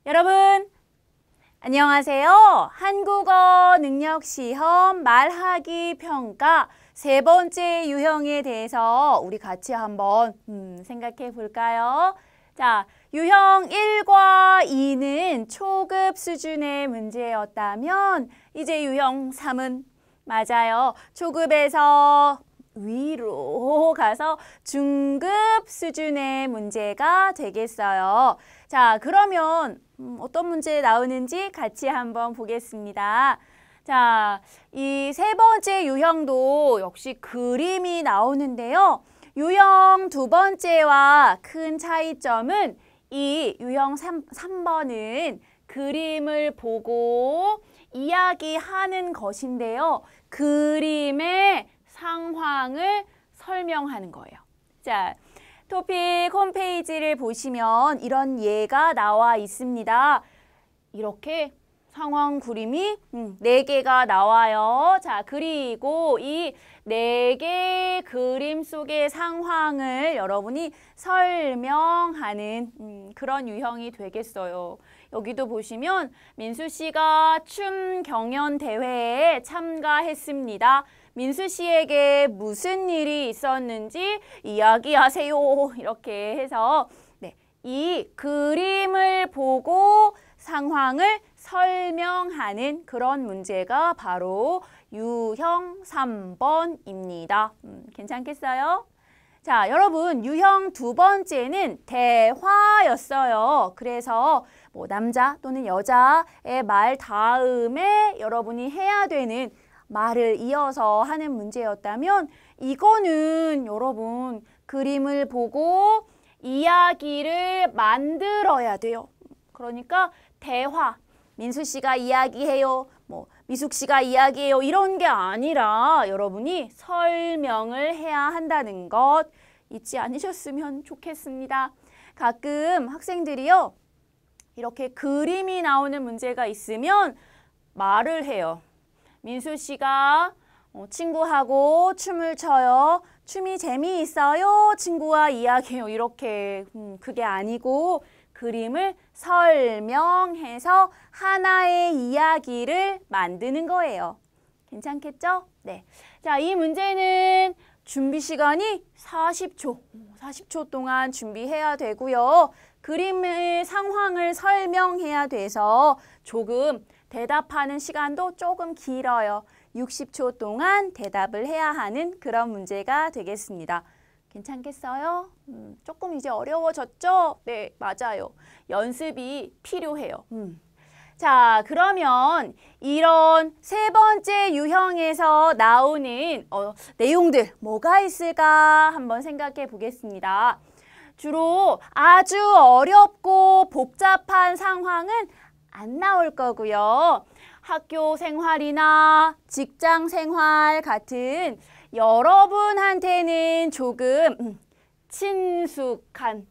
여러분, 안녕하세요. 한국어 능력 시험 말하기 평가 세 번째 유형에 대해서 우리 같이 한번 생각해 볼까요? 자, 유형 1과 2는 초급 수준의 문제였다면 이제 유형 3은 맞아요. 초급에서 위로 가서 중급 수준의 문제가 되겠어요. 자, 그러면 어떤 문제 나오는지 같이 한번 보겠습니다. 자, 이 세 번째 유형도 역시 그림이 나오는데요. 유형 두 번째와 큰 차이점은 이 유형 3번은 그림을 보고 이야기하는 것인데요. 그림의 상황을 설명하는 거예요. 자, 토픽 홈페이지를 보시면 이런 예가 나와 있습니다. 이렇게 상황 그림이 4개가 나와요. 자, 그리고 이 4개의 그림 속의 상황을 여러분이 설명하는 그런 유형이 되겠어요. 여기도 보시면 민수 씨가 춤 경연 대회에 참가했습니다. 민수 씨에게 무슨 일이 있었는지 이야기하세요. 이렇게 해서 이 그림을 보고 상황을 설명하는 그런 문제가 바로 유형 3번입니다. 괜찮겠어요? 자, 여러분, 유형 두 번째는 대화였어요. 그래서 남자 또는 여자의 말 다음에 여러분이 해야 되는 말을 이어서 하는 문제였다면 이거는 여러분 그림을 보고 이야기를 만들어야 돼요. 그러니까 대화, 민수 씨가 이야기해요, 미숙 씨가 이야기해요 이런 게 아니라 여러분이 설명을 해야 한다는 것 잊지 않으셨으면 좋겠습니다. 가끔 학생들이요 이렇게 그림이 나오는 문제가 있으면 말을 해요. 민수 씨가 친구하고 춤을 춰요. 춤이 재미있어요. 친구와 이야기해요. 이렇게 그게 아니고 그림을 설명해서 하나의 이야기를 만드는 거예요. 괜찮겠죠? 네. 자, 이 문제는 준비 시간이 40초 동안 준비해야 되고요. 그림의 상황을 설명해야 돼서 조금 대답하는 시간도 조금 길어요. 60초 동안 대답을 해야 하는 그런 문제가 되겠습니다. 괜찮겠어요? 조금 이제 어려워졌죠? 네, 맞아요. 연습이 필요해요. 자, 그러면 이런 세 번째 유형에서 나오는 내용들 뭐가 있을까 한번 생각해 보겠습니다. 주로 아주 어렵고 복잡한 상황은 안 나올 거고요. 학교 생활이나 직장 생활 같은 여러분한테는 조금 친숙한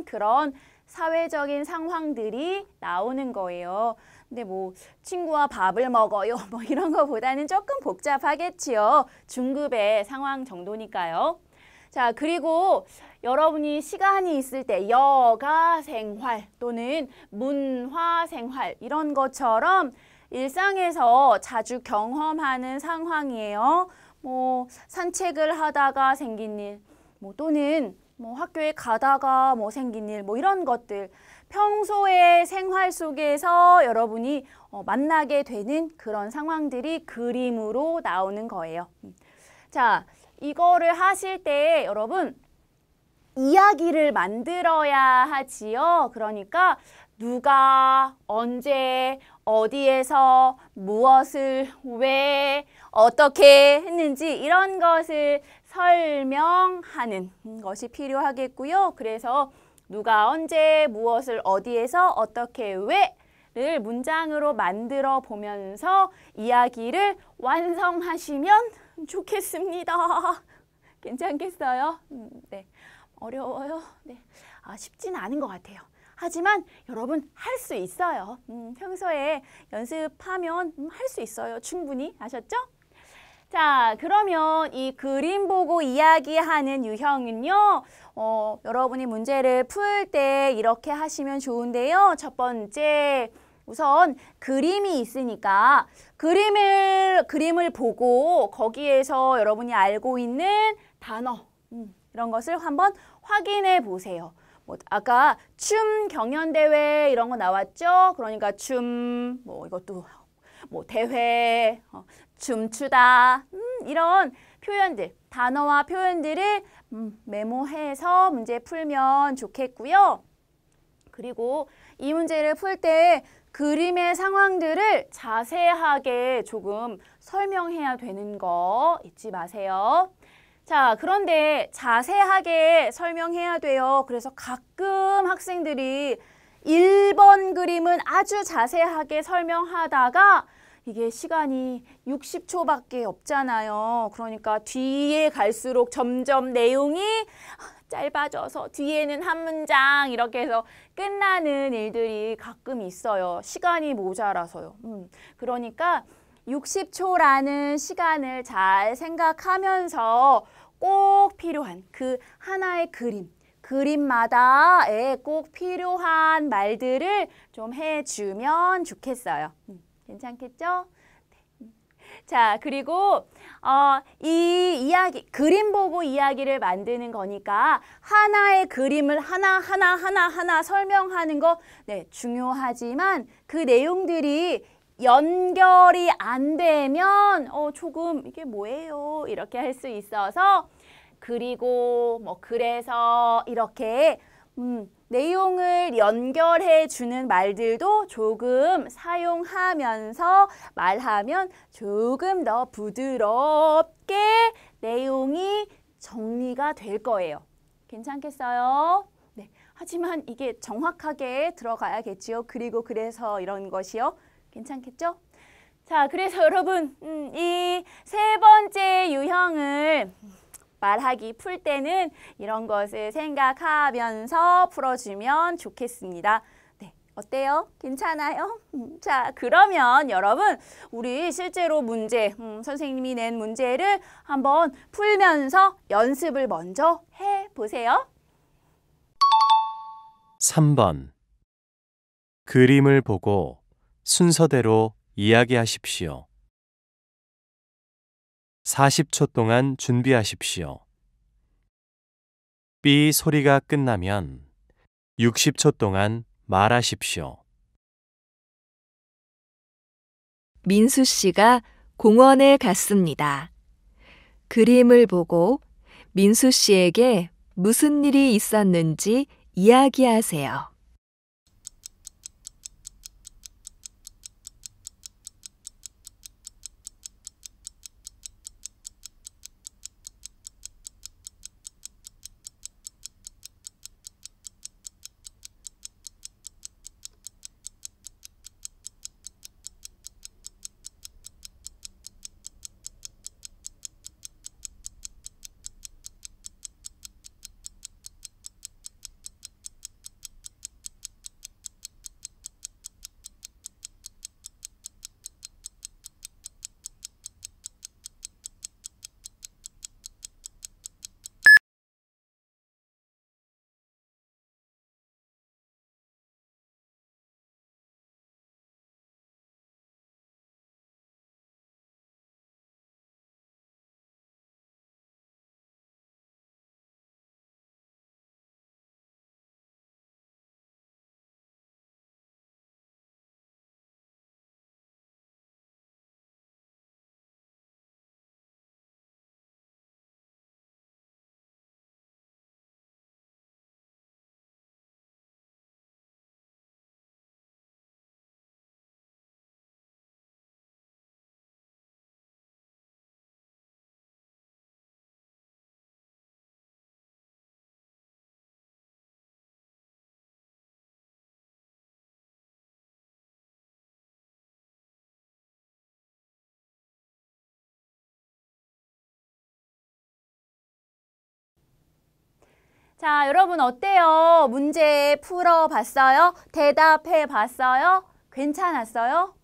그런 사회적인 상황들이 나오는 거예요. 근데 친구와 밥을 먹어요. 이런 거보다는 조금 복잡하겠지요. 중급의 상황 정도니까요. 자, 그리고 여러분이 시간이 있을 때 여가 생활 또는 문화 생활 이런 것처럼 일상에서 자주 경험하는 상황이에요. 산책을 하다가 생긴 일, 또는 학교에 가다가 생긴 일, 이런 것들 평소의 생활 속에서 여러분이 만나게 되는 그런 상황들이 그림으로 나오는 거예요. 자, 이거를 하실 때 여러분 이야기를 만들어야 하지요. 그러니까 누가, 언제, 어디에서, 무엇을, 왜, 어떻게 했는지 이런 것을 설명하는 것이 필요하겠고요. 그래서 누가, 언제, 무엇을, 어디에서, 어떻게, 왜를 문장으로 만들어 보면서 이야기를 완성하시면 좋겠습니다. 괜찮겠어요? 네. 어려워요? 네. 쉽지는 않은 것 같아요. 하지만 여러분 할 수 있어요. 평소에 연습하면 할 수 있어요. 충분히. 아셨죠? 자, 그러면 이 그림 보고 이야기하는 유형은요. 여러분이 문제를 풀 때 이렇게 하시면 좋은데요. 첫 번째, 우선 그림이 있으니까 그림을 보고 거기에서 여러분이 알고 있는 단어 이런 것을 한번 확인해 보세요. 아까 춤 경연대회 이런 거 나왔죠? 그러니까 춤, 이것도 대회, 춤추다 이런 표현들, 단어와 표현들을 메모해서 문제 풀면 좋겠고요. 그리고 이 문제를 풀 때 그림의 상황들을 자세하게 조금 설명해야 되는 거 잊지 마세요. 자, 그런데 자세하게 설명해야 돼요. 그래서 가끔 학생들이 1번 그림은 아주 자세하게 설명하다가 이게 시간이 60초밖에 없잖아요. 그러니까 뒤에 갈수록 점점 내용이 짧아져서 뒤에는 한 문장 이렇게 해서 끝나는 일들이 가끔 있어요. 시간이 모자라서요. 그러니까 60초라는 시간을 잘 생각하면서 꼭 필요한 그 하나의 그림마다 꼭 필요한 말들을 좀 해주면 좋겠어요. 괜찮겠죠? 네. 자, 그리고 이 이야기, 그림 보고 이야기를 만드는 거니까 하나의 그림을 하나 설명하는 거 네, 중요하지만 그 내용들이 연결이 안 되면 조금 이게 뭐예요? 이렇게 할 수 있어서 그리고 그래서 이렇게 내용을 연결해 주는 말들도 조금 사용하면서 말하면 조금 더 부드럽게 내용이 정리가 될 거예요. 괜찮겠어요? 네. 하지만 이게 정확하게 들어가야겠지요. 그리고 그래서 이런 것이요. 괜찮겠죠? 자, 그래서 여러분 이 세 번째 유형을 말하기 풀 때는 이런 것을 생각하면서 풀어주면 좋겠습니다. 네, 어때요? 괜찮아요? 자, 그러면 여러분 우리 실제로 문제, 선생님이 낸 문제를 한번 풀면서 연습을 먼저 해보세요. 3번 그림을 보고 순서대로 이야기하십시오. 40초 동안 준비하십시오. 삐 소리가 끝나면 60초 동안 말하십시오. 민수 씨가 공원에 갔습니다. 그림을 보고 민수 씨에게 무슨 일이 있었는지 이야기하세요. 자, 여러분 어때요? 문제 풀어봤어요? 대답해봤어요? 괜찮았어요?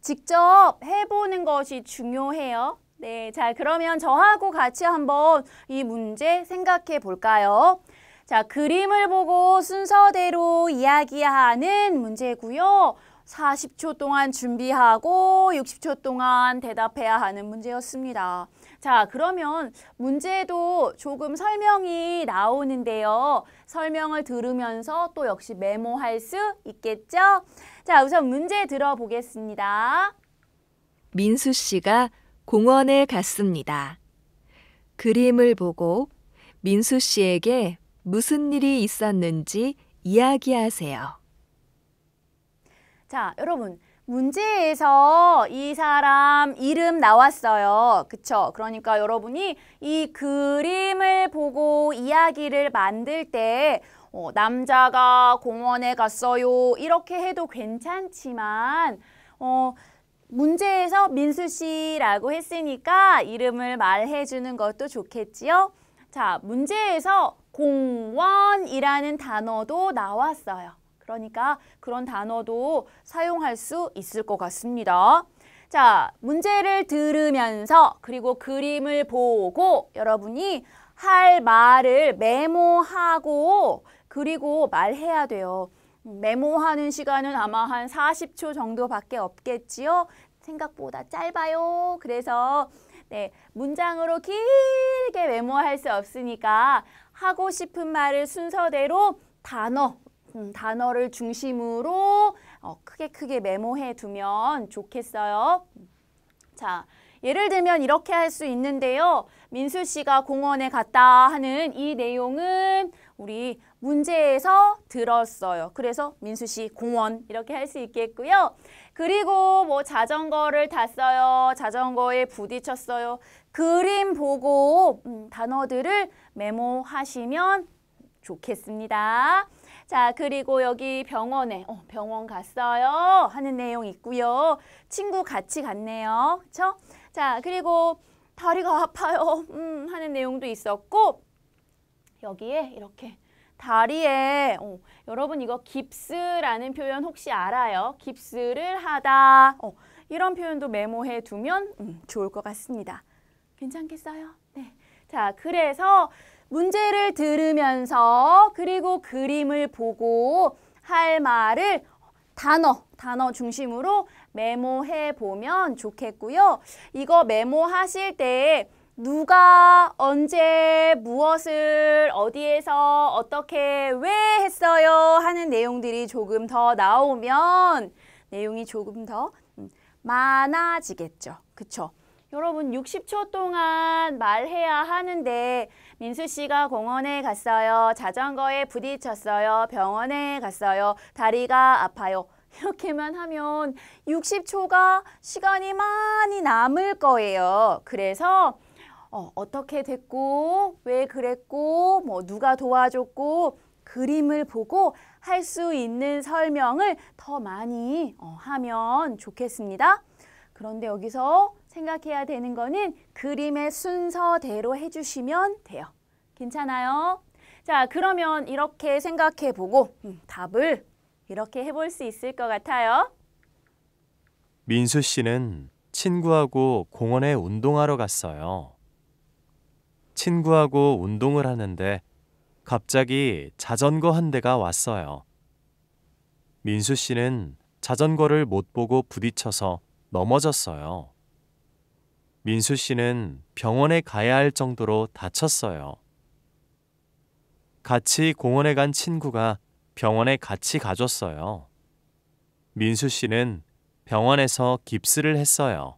직접 해보는 것이 중요해요. 네, 자, 그러면 저하고 같이 한번 이 문제 생각해 볼까요? 자, 그림을 보고 순서대로 이야기하는 문제고요. 40초 동안 준비하고 60초 동안 대답해야 하는 문제였습니다. 자, 그러면 문제도 조금 설명이 나오는데요. 설명을 들으면서 또 역시 메모할 수 있겠죠? 자, 우선 문제 들어보겠습니다. 민수 씨가 공원에 갔습니다. 그림을 보고 민수 씨에게 무슨 일이 있었는지 이야기하세요. 자, 여러분. 문제에서 이 사람 이름 나왔어요. 그쵸? 그러니까 여러분이 이 그림을 보고 이야기를 만들 때 남자가 공원에 갔어요. 이렇게 해도 괜찮지만 문제에서 민수 씨라고 했으니까 이름을 말해주는 것도 좋겠지요? 자, 문제에서 공원이라는 단어도 나왔어요. 그러니까 그런 단어도 사용할 수 있을 것 같습니다. 자, 문제를 들으면서 그리고 그림을 보고 여러분이 할 말을 메모하고 그리고 말해야 돼요. 메모하는 시간은 아마 한 40초 정도밖에 없겠지요. 생각보다 짧아요. 그래서 네, 문장으로 길게 메모할 수 없으니까 하고 싶은 말을 순서대로 단어를 중심으로 크게 메모해 두면 좋겠어요. 자, 예를 들면 이렇게 할 수 있는데요. 민수 씨가 공원에 갔다 하는 이 내용은 우리 문제에서 들었어요. 그래서 민수 씨 공원 이렇게 할 수 있겠고요. 그리고 뭐 자전거를 탔어요. 자전거에 부딪혔어요. 그림 보고 단어들을 메모하시면 좋겠습니다. 자, 그리고 여기 병원에 병원 갔어요 하는 내용 있고요. 친구 같이 갔네요. 그렇죠? 자, 그리고 다리가 아파요 하는 내용도 있었고 여기에 이렇게 다리에 여러분 이거 깁스라는 표현 혹시 알아요? 깁스를 하다 이런 표현도 메모해 두면 좋을 것 같습니다. 괜찮겠어요? 네. 자, 그래서 문제를 들으면서 그리고 그림을 보고 할 말을 단어 중심으로 메모해 보면 좋겠고요. 이거 메모하실 때 누가 언제 무엇을 어디에서 어떻게 왜 했어요 하는 내용들이 조금 더 나오면 내용이 조금 더 많아지겠죠. 그쵸? 여러분 60초 동안 말해야 하는데 민수 씨가 공원에 갔어요. 자전거에 부딪혔어요. 병원에 갔어요. 다리가 아파요. 이렇게만 하면 60초가 시간이 많이 남을 거예요. 그래서 어떻게 됐고 왜 그랬고 뭐 누가 도와줬고 그림을 보고 할 수 있는 설명을 더 많이 하면 좋겠습니다. 그런데 여기서 생각해야 되는 거는 그림의 순서대로 해주시면 돼요. 괜찮아요? 자, 그러면 이렇게 생각해 보고 답을 이렇게 해볼 수 있을 것 같아요. 민수 씨는 친구하고 공원에 운동하러 갔어요. 친구하고 운동을 하는데 갑자기 자전거 한 대가 왔어요. 민수 씨는 자전거를 못 보고 부딪혀서 넘어졌어요. 민수 씨는 병원에 가야 할 정도로 다쳤어요. 같이 공원에 간 친구가 병원에 같이 가줬어요. 민수 씨는 병원에서 깁스를 했어요.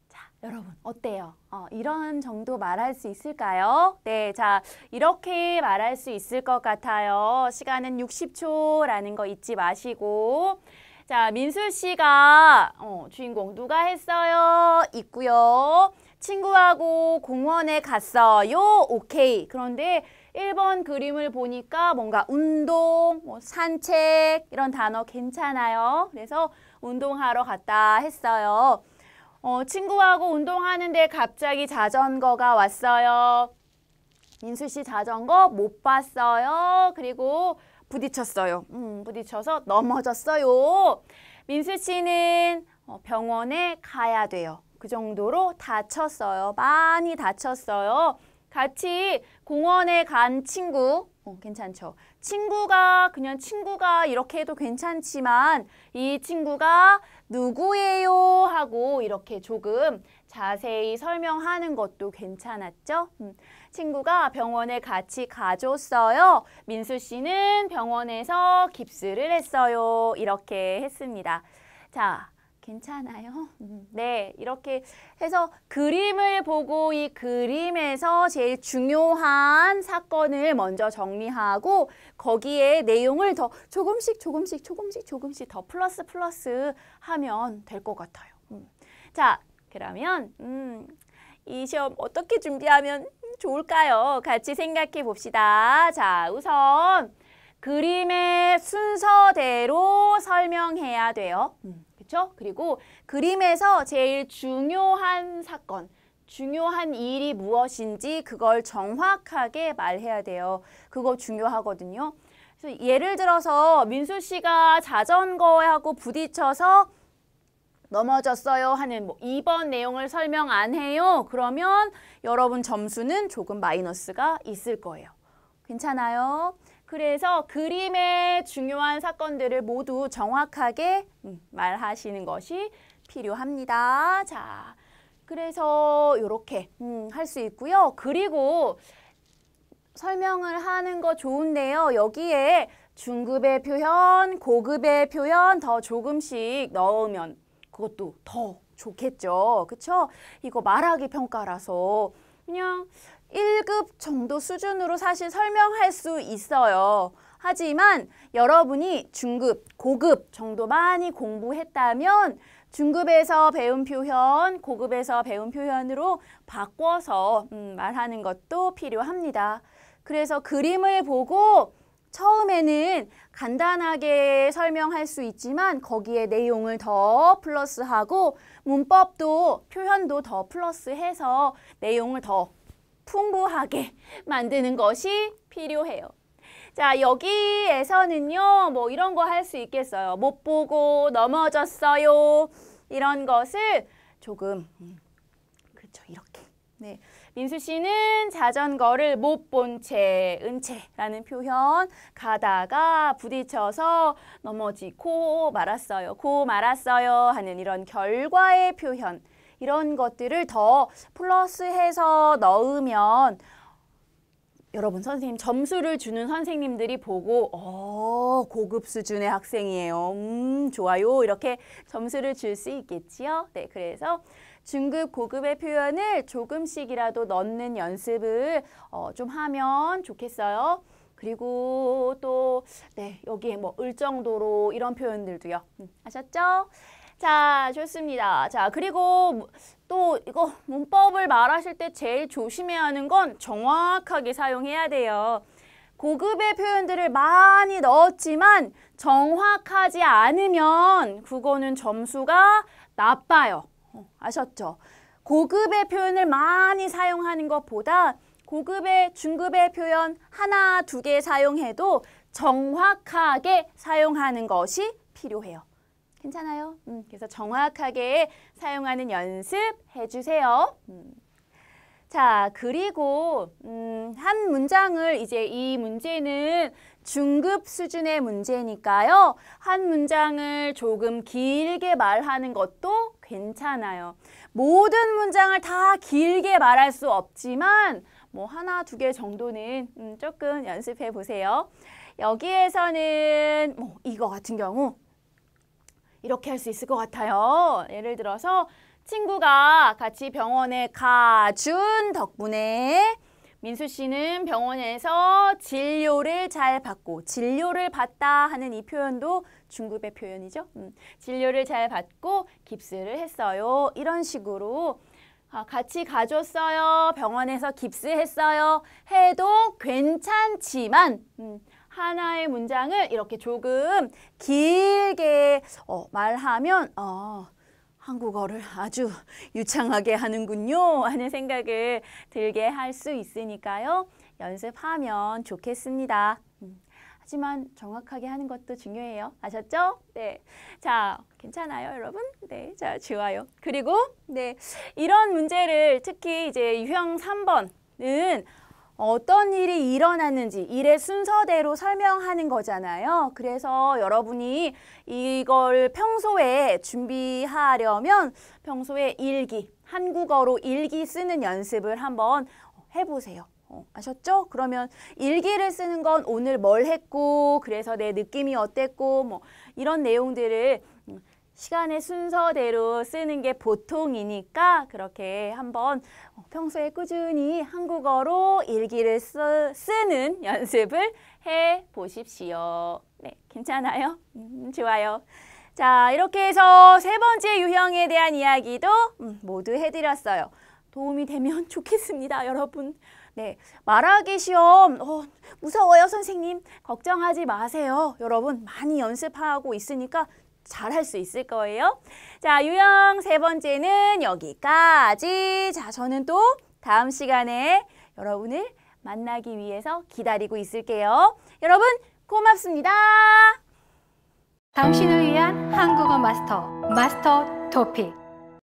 자, 여러분 어때요? 이런 정도 말할 수 있을까요? 네, 자, 이렇게 말할 수 있을 것 같아요. 시간은 60초라는 거 잊지 마시고 자, 민수 씨가 주인공 누가 했어요? 있고요. 친구하고 공원에 갔어요. 오케이. 그런데 1번 그림을 보니까 뭔가 운동, 산책 이런 단어 괜찮아요. 그래서 운동하러 갔다 했어요. 친구하고 운동하는데 갑자기 자전거가 왔어요. 민수 씨 자전거 못 봤어요. 그리고 부딪혔어요. 부딪혀서 넘어졌어요. 민수 씨는 병원에 가야 돼요. 그 정도로 다쳤어요. 많이 다쳤어요. 같이 공원에 간 친구, 괜찮죠? 친구가 그냥 친구가 이렇게 해도 괜찮지만 이 친구가 누구예요? 하고 이렇게 조금 자세히 설명하는 것도 괜찮았죠? 친구가 병원에 같이 가줬어요. 민수 씨는 병원에서 깁스를 했어요. 이렇게 했습니다. 자, 괜찮아요? 네, 이렇게 해서 그림을 보고 이 그림에서 제일 중요한 사건을 먼저 정리하고 거기에 내용을 더 조금씩 더 플러스 하면 될 것 같아요. 자, 그러면 이 시험 어떻게 준비하면 좋을까요? 같이 생각해 봅시다. 자, 우선 그림의 순서대로 설명해야 돼요. 그렇죠? 그리고 그림에서 제일 중요한 사건, 중요한 일이 무엇인지 그걸 정확하게 말해야 돼요. 그거 중요하거든요. 그래서 예를 들어서 민수 씨가 자전거하고 부딪혀서 넘어졌어요 하는 2번 내용을 설명 안 해요. 그러면 여러분 점수는 조금 마이너스가 있을 거예요. 괜찮아요? 그래서 그림의 중요한 사건들을 모두 정확하게 말하시는 것이 필요합니다. 자, 그래서 이렇게 할 수 있고요. 그리고 설명을 하는 거 좋은데요. 여기에 중급의 표현, 고급의 표현 더 조금씩 넣으면 그것도 더 좋겠죠. 그렇죠? 이거 말하기 평가라서 그냥 1급 정도 수준으로 사실 설명할 수 있어요. 하지만 여러분이 중급, 고급 정도 많이 공부했다면 중급에서 배운 표현, 고급에서 배운 표현으로 바꿔서 말하는 것도 필요합니다. 그래서 그림을 보고 처음에는 간단하게 설명할 수 있지만 거기에 내용을 더 플러스하고 문법도 표현도 더 플러스해서 내용을 더 풍부하게 만드는 것이 필요해요. 자, 여기에서는요, 뭐 이런 거 할 수 있겠어요. 못 보고 넘어졌어요. 이런 것을 조금, 그렇죠, 이렇게. 네. 민수 씨는 자전거를 못 본 채, 은채라는 표현, 가다가 부딪혀서 넘어지고 말았어요. 고 말았어요 하는 이런 결과의 표현. 이런 것들을 더 플러스해서 넣으면 여러분 선생님 점수를 주는 선생님들이 보고 고급 수준의 학생이에요. 좋아요. 이렇게 점수를 줄 수 있겠지요. 네, 그래서 중급, 고급의 표현을 조금씩이라도 넣는 연습을 좀 하면 좋겠어요. 그리고 또 네, 여기에 뭐 을 정도로 이런 표현들도요. 아셨죠? 자, 좋습니다. 자, 그리고 또 이거 문법을 말하실 때 제일 조심해야 하는 건 정확하게 사용해야 돼요. 고급의 표현들을 많이 넣었지만 정확하지 않으면 그거는 점수가 나빠요. 아셨죠? 고급의 표현을 많이 사용하는 것보다 고급의, 중급의 표현 하나, 두 개 사용해도 정확하게 사용하는 것이 필요해요. 괜찮아요? 그래서 정확하게 사용하는 연습 해주세요. 자, 그리고 한 문장을 이제 이 문제는 중급 수준의 문제니까요. 한 문장을 조금 길게 말하는 것도 괜찮아요. 모든 문장을 다 길게 말할 수 없지만 뭐 하나, 두 개 정도는 조금 연습해 보세요. 여기에서는 뭐 이거 같은 경우 이렇게 할 수 있을 것 같아요. 예를 들어서 친구가 같이 병원에 가준 덕분에 민수 씨는 병원에서 진료를 잘 받고 진료를 받다 하는 이 표현도 중급의 표현이죠. 진료를 잘 받고 깁스를 했어요. 이런 식으로 같이 가줬어요. 병원에서 깁스했어요. 해도 괜찮지만 하나의 문장을 이렇게 조금 길게 말하면 한국어를 아주 유창하게 하는군요 하는 생각을 들게 할 수 있으니까요. 연습하면 좋겠습니다. 하지만 정확하게 하는 것도 중요해요. 아셨죠? 네. 자, 괜찮아요, 여러분? 네. 자, 좋아요. 그리고 네. 이런 문제를 특히 이제 유형 3번은 어떤 일이 일어났는지 일의 순서대로 설명하는 거잖아요. 그래서 여러분이 이걸 평소에 준비하려면 평소에 일기, 한국어로 일기 쓰는 연습을 한번 해보세요. 아셨죠? 그러면 일기를 쓰는 건 오늘 뭘 했고 그래서 내 느낌이 어땠고 뭐 이런 내용들을 시간의 순서대로 쓰는 게 보통이니까 그렇게 한번 평소에 꾸준히 한국어로 일기를 쓰는 연습을 해 보십시오. 네, 괜찮아요? 좋아요. 자, 이렇게 해서 세 번째 유형에 대한 이야기도 모두 해드렸어요. 도움이 되면 좋겠습니다, 여러분. 네, 말하기 시험 무서워요, 선생님. 걱정하지 마세요. 여러분 많이 연습하고 있으니까 잘할 수 있을 거예요. 자, 유형 세 번째는 여기까지. 자, 저는 또 다음 시간에 여러분을 만나기 위해서 기다리고 있을게요. 여러분 고맙습니다. 당신을 위한 한국어 마스터 토픽.